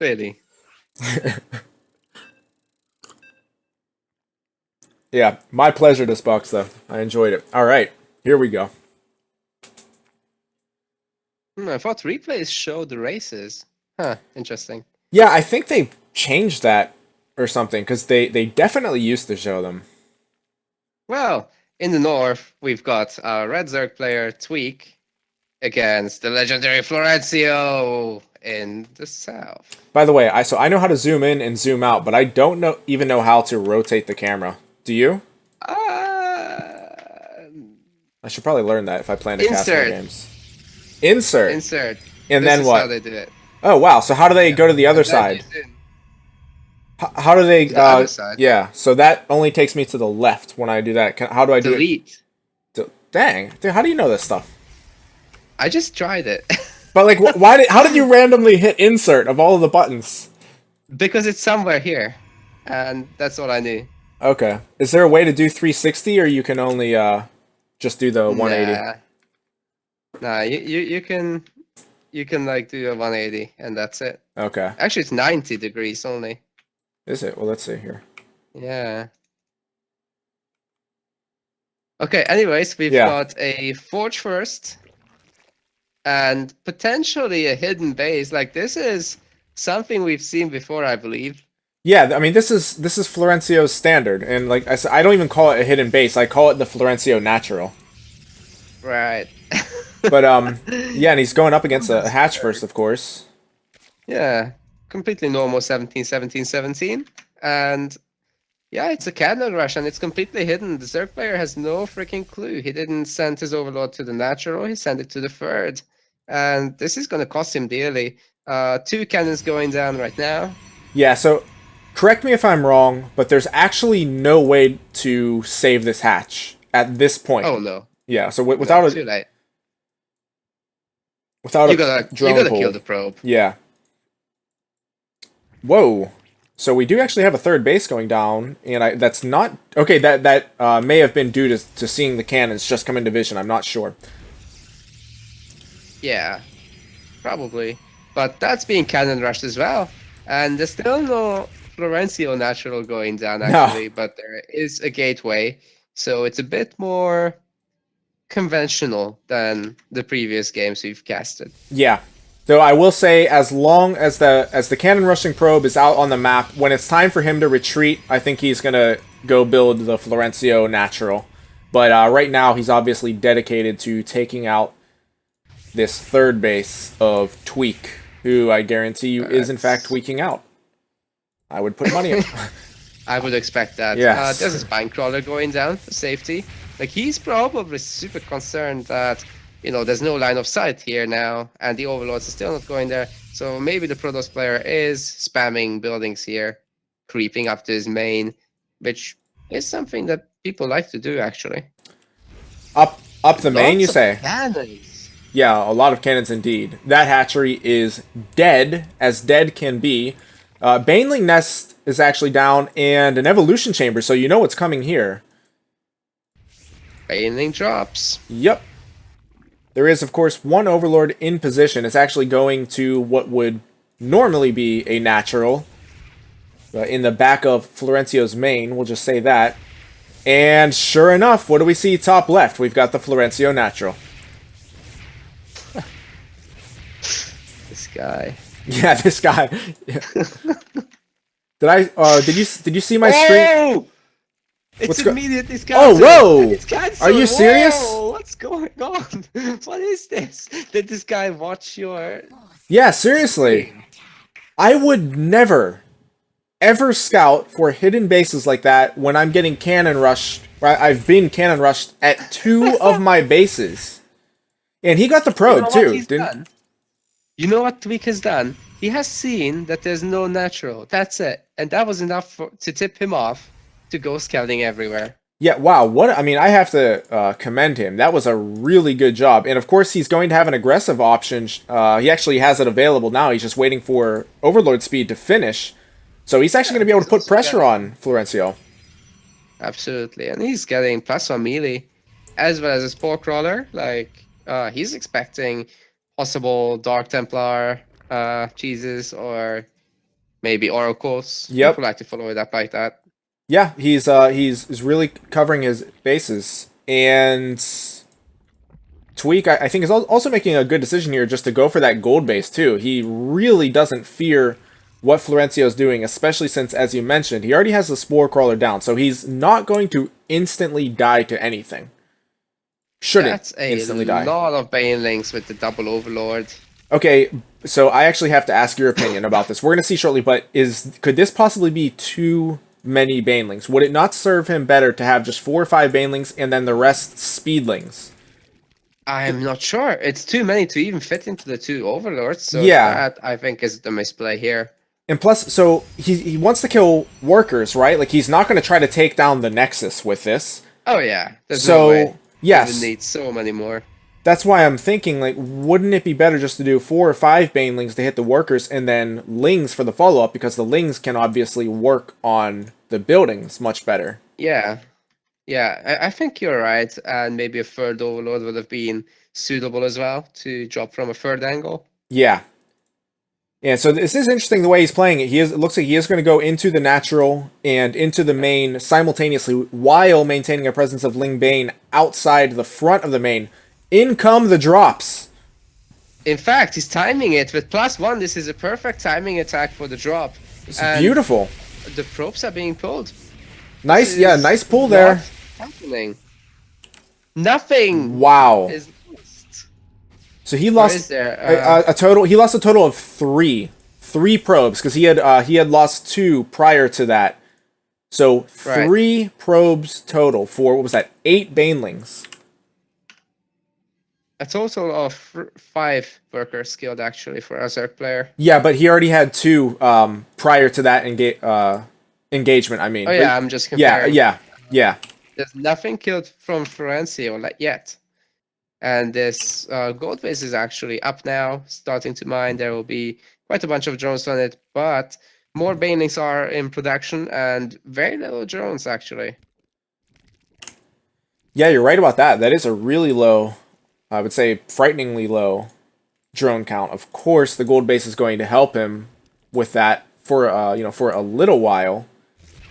Really. Yeah, my pleasure this box though. I enjoyed it. All right, here we go. I thought replays show the races. Huh, interesting. Yeah, I think they changed that or something because they definitely used to show them. Well, in the north, we've got our Red Zerg player, Tweek, against the legendary Florencio in the south. By the way, I know how to zoom in and zoom out, but I don't even know how to rotate the camera. Do you? Uh, I should probably learn that if I plan to cast more insert. games. Insert. Insert. And This then is how what? they do it. Oh wow, so how do they Yeah. go to the other And then you side? zoom How do they to the other side. yeah, so that only takes me to the left when I do that. How do I do it? Delete. Dang. Dude, how do you know this stuff? I just tried it. But like how did you randomly hit insert of all of the buttons? Because it's somewhere here. And that's all I knew. Okay. Is there a way to do 360 or you can only just do the 180? Nah, you can like do a 180 and that's it. Okay. Actually, it's 90 degrees only. Is it? Well, let's see here. Yeah. Okay, anyways, we've got a Forge First and potentially a hidden base. Like, this is something we've seen before, I believe. Yeah, I mean this is Florencio's standard, and like I said, I don't even call it a hidden base. I call it the Florencio natural. Right. But yeah, and he's going up against a hatch first, of course. Yeah, completely normal 17, 17, 17. And yeah, it's a cannon rush and it's completely hidden. The Zerg player has no freaking clue. He didn't send his overlord to the natural, he sent it to the third. And this is going to cost him dearly. 2 cannons going down right now. Yeah, so correct me if I'm wrong, but there's actually no way to save this hatch at this point. Oh no. Yeah, so without too late. Without you a gotta drone kill the probe. Yeah. Whoa. So we do actually have a third base going down, and that's not okay. That may have been due to seeing the cannons just come into vision. I'm not sure. Yeah, probably. But that's being cannon rushed as well, and there's still no Florencio natural going down actually. No. But there is a gateway, so it's a bit more conventional than the previous games we've casted. Yeah. Though I will say, as long as the cannon rushing probe is out on the map, when it's time for him to retreat, I think he's gonna go build the Florencio natural. But right now, he's obviously dedicated to taking out this third base of Tweek, who I guarantee you is in fact tweaking out. I would put money on. I would expect that. Yes. There's a spine crawler going down for safety. Like, he's probably super concerned that, you know, there's no line of sight here now, and the overlords are still not going there. So maybe the Protoss player is spamming buildings here, creeping up to his main, which is something that people like to do, actually. Up the main, you say? Cannons. Yeah, a lot of cannons indeed. That hatchery is dead, as dead can be. Baneling Nest is actually down, and an evolution chamber, so you know what's coming here. Baneling drops. Yep. There is, of course, one Overlord in position. It's actually going to what would normally be a natural. In the back of Florencio's main, we'll just say that. And sure enough, what do we see top left? We've got the Florencio natural. This guy. Yeah, this guy. Did you see my stream? It's immediately canceled. Oh, whoa! It's canceled. Are you serious? Whoa, what's going on? What is this? Did this guy watch your... Yeah, seriously. I would never, ever scout for hidden bases like that when I'm getting cannon rushed. I've been cannon rushed at 2 of my bases. And he got the probe, too. You know what Tweek has done? He has seen that there's no natural. That's it. And that was enough to tip him off to go scouting everywhere. Yeah, wow. I have to commend him. That was a really good job. And of course, he's going to have an aggressive option. He actually has it available now. He's just waiting for Overlord speed to finish. So he's actually going to be able to put pressure on Florencio. Absolutely. And he's getting +1 melee, as well as a Spore Crawler. Like, he's expecting possible Dark Templar cheeses or maybe oracles. Yep. People like to follow it up like that. Yeah, he's really covering his bases. And Tweek, I think, is also making a good decision here just to go for that gold base, too. He really doesn't fear what Florencio's doing, especially since, as you mentioned, he already has the Spore Crawler down, so he's not going to instantly die to anything. Shouldn't instantly die. That's a lot of banelings with the double Overlord. Okay, so I actually have to ask your opinion about this. We're going to see shortly, but could this possibly be too many banelings? Would it not serve him better to have just 4 or 5 banelings and then the rest speedlings? I'm not sure. It's too many to even fit into the 2 Overlords, so yeah. that, I think, is the misplay here. And plus, so he wants to kill workers, right? Like, he's not going to try to take down the Nexus with this. Oh, yeah. There's no way. Yes. He would need so many more. That's why I'm thinking, like, wouldn't it be better just to do 4 or 5 banelings to hit the workers and then lings for the follow-up, because the lings can obviously work on the buildings much better. Yeah. Yeah, I think you're right, and maybe a 3rd Overlord would have been suitable as well to drop from a 3rd angle. Yeah. Yeah, so this is interesting the way he's playing it. It looks like he is going to go into the natural and into the main simultaneously while maintaining a presence of Ling Bane outside the front of the main. In come the drops. In fact, he's timing it with +1. This is a perfect timing attack for the drop. It's beautiful. The probes are being pulled. Nice, yeah, nice pull there. Happening. Nothing. Wow. Is lost. So he lost a total. He lost a total of 3 probes because he had lost 2 prior to that. So 3 probes total for, what was that? 8 banelings. A total of 5 workers skilled actually for a Zerg player. Yeah, but he already had 2 prior to that engagement. I mean. Oh yeah, I'm just comparing. Yeah. There's nothing killed from Florencio yet. And this gold base is actually up now, starting to mine. There will be quite a bunch of drones on it, but more banelings are in production and very little drones actually. Yeah, you're right about that. That is a really low, I would say frighteningly low drone count. Of course, the gold base is going to help him with that for for a little while.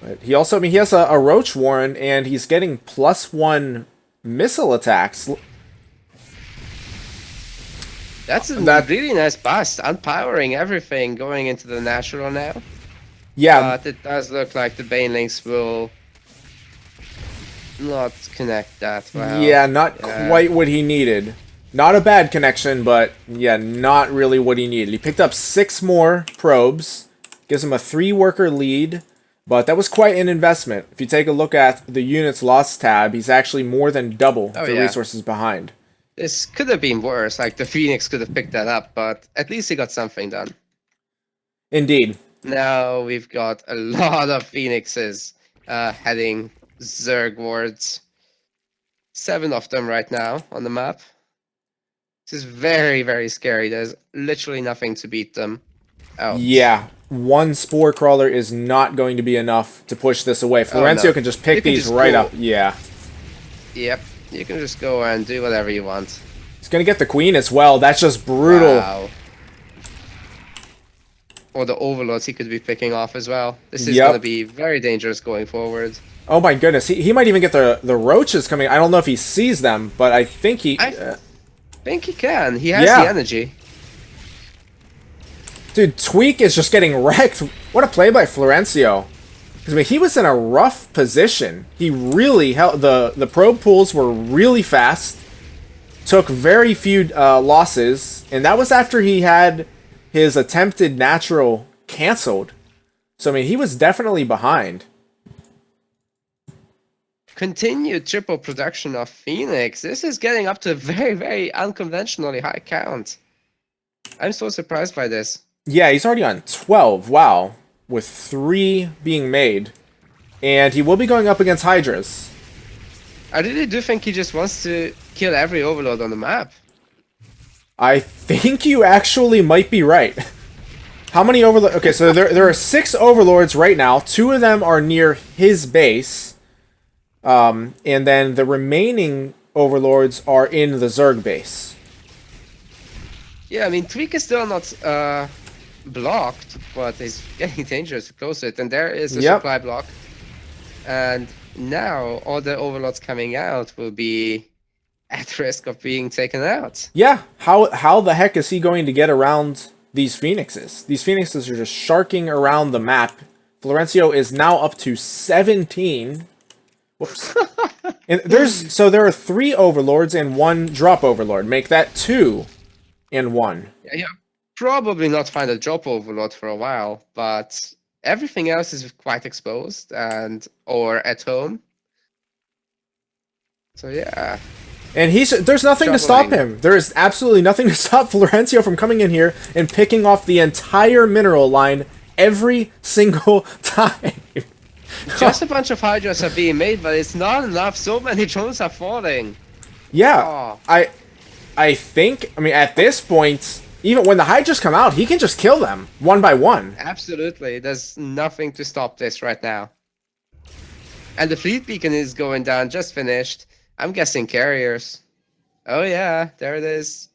But he also, he has a Roach Warren, and he's getting +1 missile attacks. That's a really nice bust, unpowering everything, going into the natural now. Yeah. But it does look like the banelings will not connect that well. Yeah, not quite what he needed. Not a bad connection, but yeah, not really what he needed. He picked up 6 more probes, gives him a 3-worker lead. But that was quite an investment. If you take a look at the units lost tab, he's actually more than double the resources behind. This could have been worse. Like, the Phoenix could have picked that up, but at least he got something done. Indeed. Now we've got a lot of Phoenixes heading Zergwards. 7 of them right now on the map. This is very, very scary. There's literally nothing to beat them out. Yeah. 1 Spore Crawler is not going to be enough to push this away. Florencio can just pick these right up. Yeah. Yep. You can just go and do whatever you want. He's going to get the Queen as well. That's just brutal. Wow. Or the Overlords he could be picking off as well. This is going to be very dangerous going forward. Oh my goodness. He might even get the Roaches coming. I don't know if he sees them, but I think he... I think he can. He has the energy. Dude, Tweek is just getting wrecked. What a play by Florencio. Because I mean, he was in a rough position. He really held... The probe pools were really fast. Took very few losses. And that was after he had his attempted natural canceled. So, I mean, he was definitely behind. Continued triple production of Phoenix. This is getting up to a very, very unconventionally high count. I'm so surprised by this. Yeah, he's already on 12. Wow. With 3 being made. And he will be going up against Hydras. I really do think he just wants to kill every Overlord on the map. I think you actually might be right. How many Overlords? Okay, so there are 6 Overlords right now. 2 of them are near his base. And then the remaining Overlords are in the Zerg base. Yeah, I mean, Tweek is still not blocked, but it's getting dangerous to close it. And there is a Yep. supply block. And now all the overlords coming out will be at risk of being taken out. Yeah, how the heck is he going to get around these Phoenixes? These Phoenixes are just sharking around the map. Florencio is now up to 17. Whoops. And there are 3 overlords and 1 drop overlord. Make that 2 and 1. Yeah, probably not find a drop overlord for a while, but everything else is quite exposed and or at home. So yeah. And there's nothing to stop him. There is absolutely nothing to stop Florencio from coming in here and picking off the entire mineral line every single time. Just a bunch of Hydras are being made, but it's not enough. So many drones are falling. Yeah, Oh. I think, I mean, at this point, even when the Hydras come out, he can just kill them one by one. Absolutely. There's nothing to stop this right now. And the fleet beacon is going down, just finished. I'm guessing carriers. Oh yeah, there it is.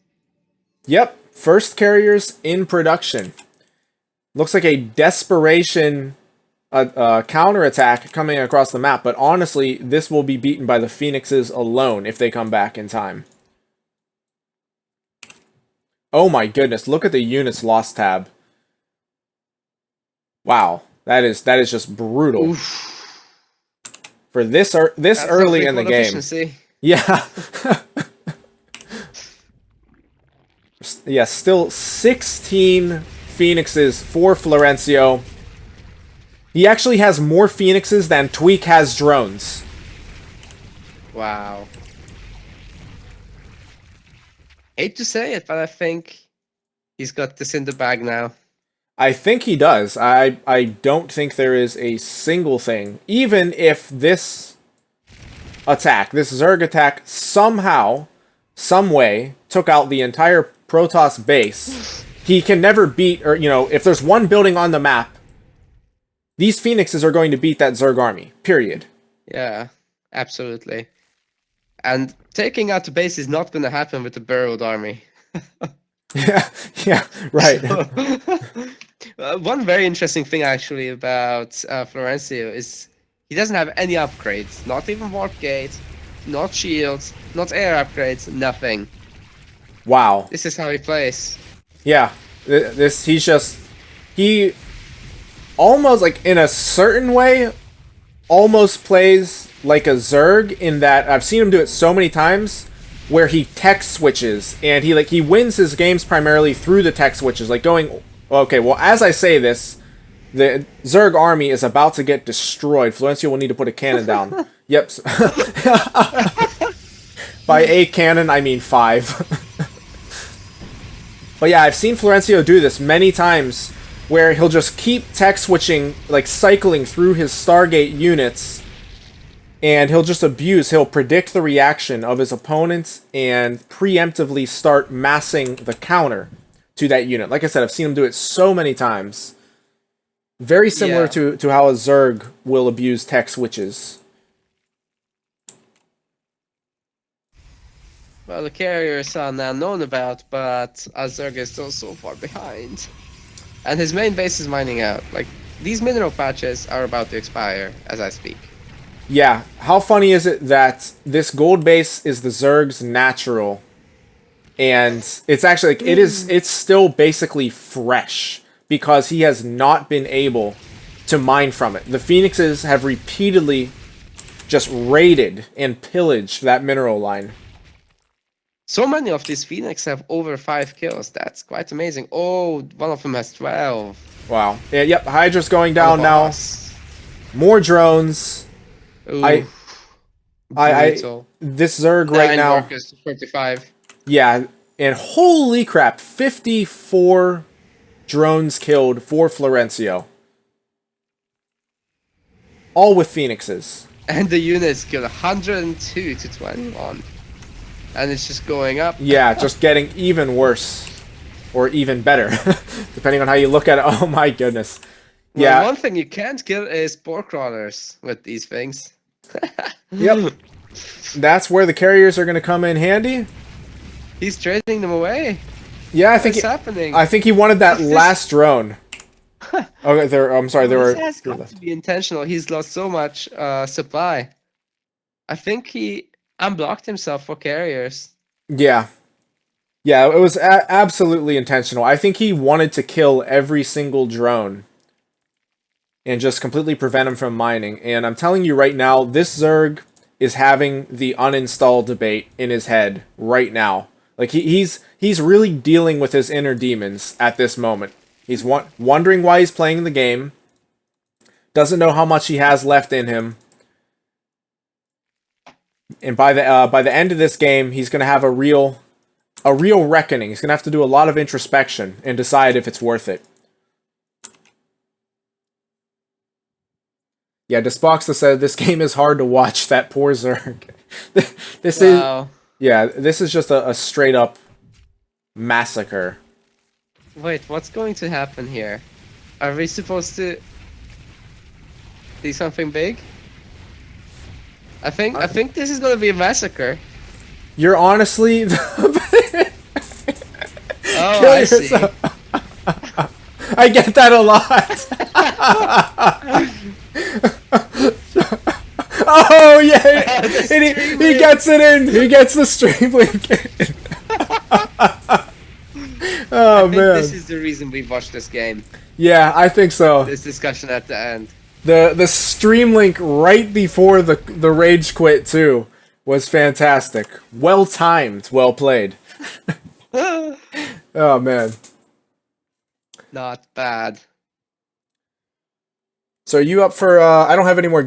Yep, first carriers in production. Looks like a desperation counterattack coming across the map, but honestly, this will be beaten by the Phoenixes alone if they come back in time. Oh my goodness, look at the units lost tab. Wow, that is just brutal. Oof. For this early in the game. Efficiency. Yeah. Yeah, still 16 Phoenixes for Florencio. He actually has more Phoenixes than Tweek has drones. Wow. Hate to say it, but I think he's got this in the bag now. I think he does. I don't think there is a single thing. Even if this attack, this Zerg attack, somehow, some way, took out the entire Protoss base, he can never beat, or, you know, if there's one building on the map, these Phoenixes are going to beat that Zerg army. Period. Yeah, absolutely. And taking out the base is not going to happen with the burrowed army. yeah, right. One very interesting thing actually about Florencio is he doesn't have any upgrades. Not even warp gate, not shields, not air upgrades, nothing. Wow. This is how he plays. Yeah, he almost, like, in a certain way, almost plays like a Zerg in that I've seen him do it so many times where he tech switches and he wins his games primarily through the tech switches, like going, okay, well, as I say this, the Zerg army is about to get destroyed. Florencio will need to put a cannon down. Yep. By a cannon, I mean 5. But yeah, I've seen Florencio do this many times where he'll just keep tech switching, like cycling through his Stargate units, and he'll predict the reaction of his opponents and preemptively start massing the counter to that unit. Like I said, I've seen him do it so many times. Very similar to how a Zerg will abuse tech switches. Well, the carriers are now known about, but Zerg is still so far behind. And his main base is mining out. Like, these mineral patches are about to expire as I speak. Yeah, how funny is it that this gold base is the Zerg's natural, and it's actually, like, it's still basically fresh because he has not been able to mine from it. The Phoenixes have repeatedly just raided and pillaged that mineral line. So many of these Phoenix have over 5 kills. That's quite amazing. Oh, one of them has 12. Wow. Yeah, yep, Hydra's going down now. More drones. Ooh, This Zerg right now. Workers to 45. Yeah, and holy crap, 54 drones killed for Florencio. All with Phoenixes. And the units killed 102 to 21. And it's just going up. Yeah, just getting even worse. Or even better. Depending on how you look at it. Oh my goodness. Yeah. Well, one thing you can't kill is spore crawlers with these things. Yep. That's where the carriers are going to come in handy. He's trading them away. Yeah, What's happening? I think he wanted that last drone. Okay, I'm sorry, there This were has three got left. to be intentional. He's lost so much supply. I think he unblocked himself for carriers. Yeah. Yeah, it was absolutely intentional. I think he wanted to kill every single drone and just completely prevent him from mining. And I'm telling you right now, this Zerg is having the uninstall debate in his head right now. Like he's really dealing with his inner demons at this moment. He's wondering why he's playing the game. Doesn't know how much he has left in him. And by the end of this game, he's going to have a real reckoning. He's going to have to do a lot of introspection and decide if it's worth it. Yeah, Despoxa said this game is hard to watch. That poor Zerg. This is this is just a straight up massacre. Wait, what's going to happen here? Are we supposed to do something big? I think this is gonna be a massacre. You're honestly Oh, I see. I get that a lot. Oh yeah, and he gets it in. He gets the stream link in. Oh man, this is the reason we watched this game. Yeah, I think so. This discussion at the end. The stream link right before the rage quit too was fantastic. Well timed, well played. Oh man. Not bad. So are you up for I don't have any more